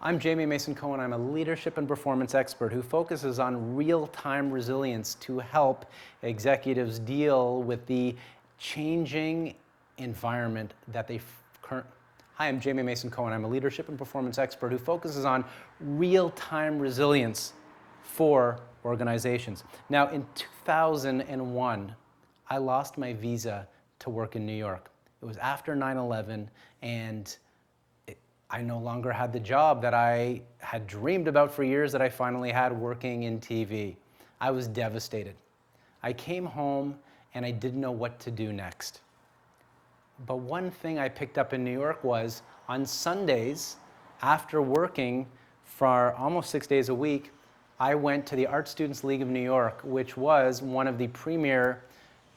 I'm Jamie Mason-Cohen. I'm a leadership and performance expert who focuses on real-time resilience to help executives deal with the changing environment that they currently. Hi, I'm Jamie Mason-Cohen. I'm a leadership and performance expert who focuses on real-time resilience for organizations. Now, in 2001, I lost my visa to work in New York. It was after 9/11, and I no longer had the job that I had dreamed about for years that I finally had working in TV. I was devastated. I came home and I didn't know what to do next. But one thing I picked up in New York was on Sundays, after working for almost 6 days a week, I went to the Art Students League of New York, which was one of the premier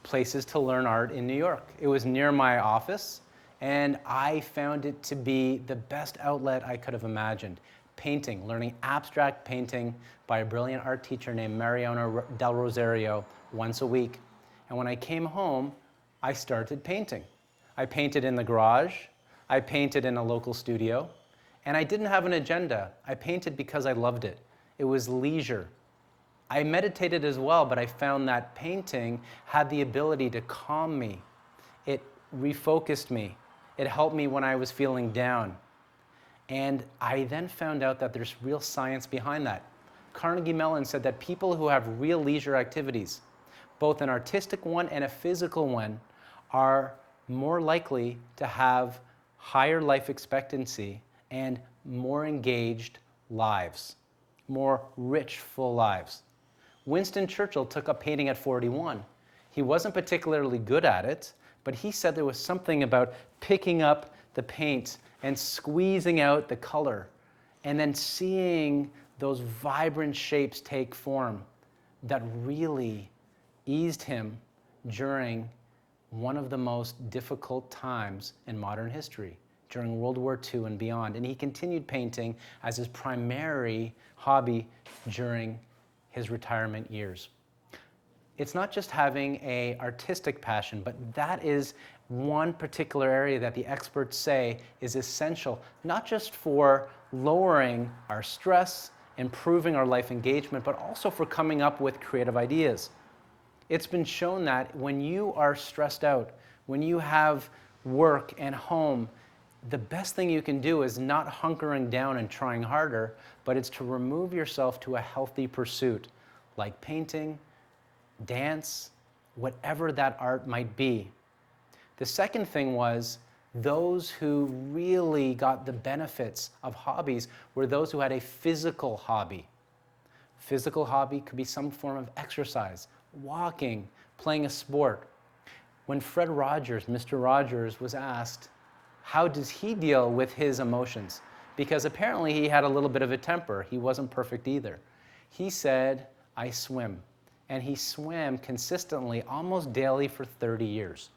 places to learn art in New York. It was near my office, and I found it to be the best outlet I could have imagined. Painting, learning abstract painting by a brilliant art teacher named Mariano Del Rosario once a week. And when I came home, I started painting. I painted in the garage, I painted in a local studio, and I didn't have an agenda. I painted because I loved it. It was leisure. I meditated as well, but I found that painting had the ability to calm me. It refocused me. It helped me when I was feeling down. And I then found out that there's real science behind that. Carnegie Mellon said that people who have real leisure activities, both an artistic one and a physical one, are more likely to have higher life expectancy and more engaged lives, more rich, full lives. Winston Churchill took up painting at 41. He wasn't particularly good at it, but he said there was something about picking up the paint and squeezing out the color and then seeing those vibrant shapes take form that really eased him during one of the most difficult times in modern history, during World War II and beyond. And he continued painting as his primary hobby during his retirement years. It's not just having an artistic passion, but that is one particular area that the experts say is essential, not just for lowering our stress, improving our life engagement, but also for coming up with creative ideas. It's been shown that when you are stressed out, when you have work and home, the best thing you can do is not hunkering down and trying harder, but it's to remove yourself to a healthy pursuit, like painting, dance, whatever that art might be. The second thing was those who really got the benefits of hobbies were those who had a physical hobby. Physical hobby could be some form of exercise, walking, playing a sport. When Fred Rogers, Mr. Rogers, was asked, how does he deal with his emotions? Because apparently he had a little bit of a temper. He wasn't perfect either. He said, I swim. And he swam consistently, almost daily for 30 years.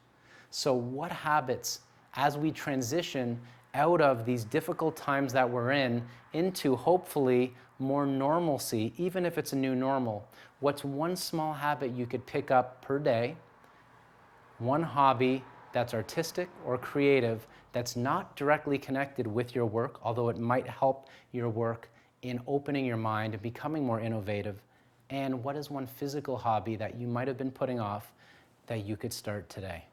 So what habits, as we transition out of these difficult times that we're in, into hopefully more normalcy, even if it's a new normal, what's one small habit you could pick up per day, one hobby that's artistic or creative that's not directly connected with your work, although it might help your work in opening your mind and becoming more innovative? And what is one physical hobby that you might have been putting off that you could start today?